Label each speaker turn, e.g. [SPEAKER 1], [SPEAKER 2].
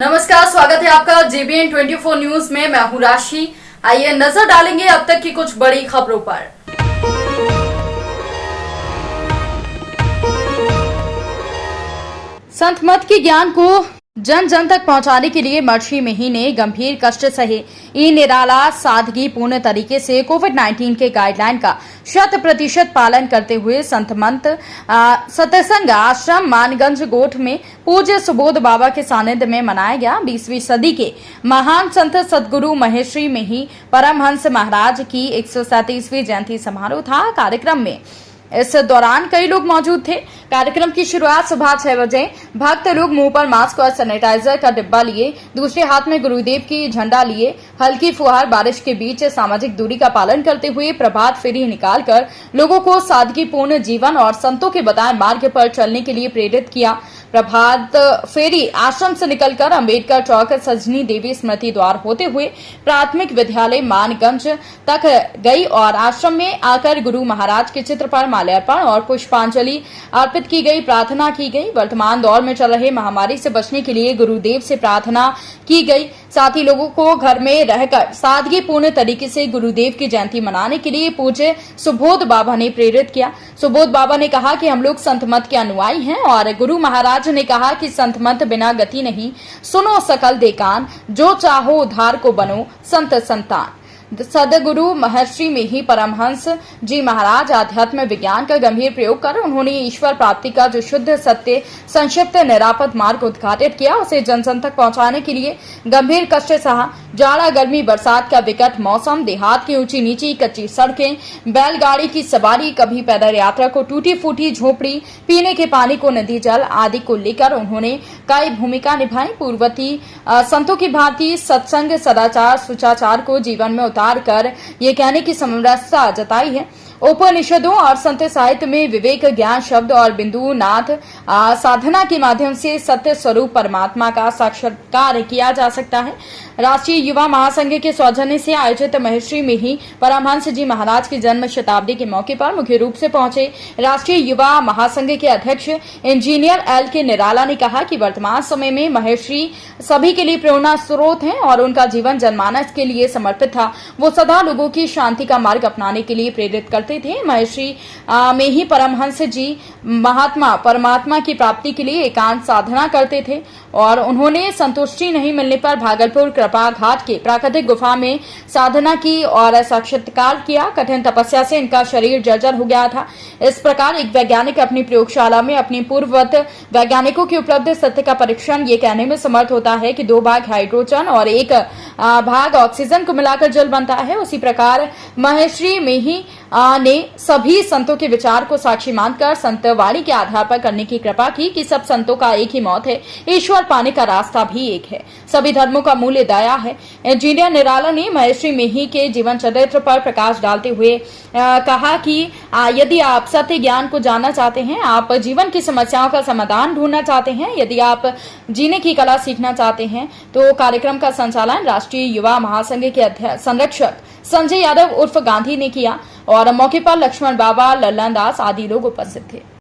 [SPEAKER 1] नमस्कार, स्वागत है आपका JBN 24 न्यूज में। मैं हूं राशि। आइए नजर डालेंगे अब तक की कुछ बड़ी खबरों पर। संत मत के ज्ञान को जन जन तक पहुंचाने के लिए महर्षि मेही ने गंभीर कष्ट सहे निराला सादगी पूर्ण तरीके से कोविड-19 के गाइडलाइन का 100% पालन करते हुए संत मंत सत्संग आश्रम मानगंज गोठ में पूज्य सुबोध बाबा के सानिध्य में मनाया गया 20वीं सदी के महान संत सदगुरु महेश्री मेही परमहंस महाराज की 137वीं जयंती समारोह था। कार्यक्रम में इस दौरान कई लोग मौजूद थे। कार्यक्रम की शुरुआत सुबह 6 बजे भक्त लोग मुंह पर मास्क और सैनिटाइजर का डिब्बा लिए, दूसरे हाथ में गुरुदेव की झंडा लिए हल्की फुहार बारिश के बीच सामाजिक दूरी का पालन करते हुए प्रभात फेरी निकालकर लोगों को सादगीपूर्ण जीवन और संतों के बताए मार्ग पर चलने के लिए प्रेरित किया। प्रभात फेरी आश्रम से निकलकर अंबेडकर चौक सजनी देवी स्मृति द्वार होते हुए प्राथमिक विद्यालय मानगंज तक गई और आश्रम में आकर गुरु महाराज के चित्र पर माल्यार्पण और पुष्पांजलि अर्पित की गई, प्रार्थना की गई। वर्तमान दौर में चल रहे महामारी से बचने के लिए गुरुदेव से प्रार्थना की गई। साथ ही लोगों को घर में रहकर सादगीपूर्ण तरीके से गुरुदेव की जयंती मनाने के लिए पूज्य सुबोध बाबा ने प्रेरित किया। सुबोध बाबा ने कहा कि हम लोग संत मत के अनुयायी हैं और गुरु महाराज ने कहा कि संत मत बिना गति नहीं, सुनो सकल देकान, जो चाहो उद्धार को बनो संत संतान। सदगुरु महर्षि मेही परमहंस जी महाराज आध्यात्म विज्ञान का गंभीर प्रयोग कर उन्होंने ईश्वर प्राप्ति का जो शुद्ध सत्य संक्षिप्त निरापद मार्ग उद्घाटित किया, उसे जन जन तक पहुंचाने के लिए गंभीर कष्ट सहा। जाड़ा गर्मी बरसात का विकट मौसम, देहात की ऊंची नीची कच्ची सड़कें, बैलगाड़ी की सवारी, कभी पैदल यात्रा को टूटी फूटी झोपड़ी, पीने के पानी को नदी जल आदि को लेकर उन्होंने कई भूमिका निभाई। पूर्ववर्ती संतों की भांति सत्संग सदाचार सुचाचार को जीवन में उतार कर ये कहने की समरसता जताई है। उपनिषदों और संत साहित्य में विवेक ज्ञान शब्द और बिंदु नाथ साधना के माध्यम से सत्य स्वरूप परमात्मा का साक्षात्कार किया जा सकता है। राष्ट्रीय युवा महासंघ के सौजन्य से आयोजित महर्षि मेही परमहंस जी महाराज की जन्म शताब्दी के मौके पर मुख्य रूप से पहुंचे राष्ट्रीय युवा महासंघ के अध्यक्ष इंजीनियर LK निराला ने कहा कि वर्तमान समय में महर्षि सभी के लिए प्रेरणा स्रोत हैं और उनका जीवन जनमानस के लिए समर्पित था। वो सदा लोगों की शांति का मार्ग अपनाने के लिए प्रेरित करते थे। महर्षि मेही परमहंस जी महात्मा परमात्मा की प्राप्ति के लिए एकांत साधना करते थे और उन्होंने संतुष्टि नहीं मिलने पर भागलपुर कृपा घाट के प्राकृतिक गुफा में साधना की और साक्षात्कार किया। कठिन तपस्या से इनका शरीर जर्जर हो गया था। इस प्रकार एक वैज्ञानिक अपनी प्रयोगशाला में अपनी पूर्ववत वैज्ञानिकों की उपलब्ध सत्य का परीक्षण ये कहने में समर्थ होता है कि 2 भाग हाइड्रोजन और 1 भाग ऑक्सीजन को मिलाकर जल बनता है। उसी प्रकार महर्षि मेही ने सभी संतों के विचार को साक्षी मानकर संतवाणी के आधार पर करने की कृपा की कि सब संतों का एक ही मौत है, ईश्वर पाने का रास्ता भी एक है, सभी धर्मों का मूल्य दया है। इंजीनियर निराला ने महर्षि मेही के जीवन चरित्र पर प्रकाश डालते हुए कहा कि यदि आप सत्य ज्ञान को जानना चाहते हैं, आप जीवन की समस्याओं का समाधान ढूंढना चाहते हैं, यदि आप जीने की कला सीखना चाहते हैं, तो कार्यक्रम का संचालन राष्ट्रीय युवा महासंघ के संरक्षक संजय यादव उर्फ गांधी ने किया और मौके पर लक्ष्मण बाबा, लल्लन दास आदि लोग उपस्थित थे।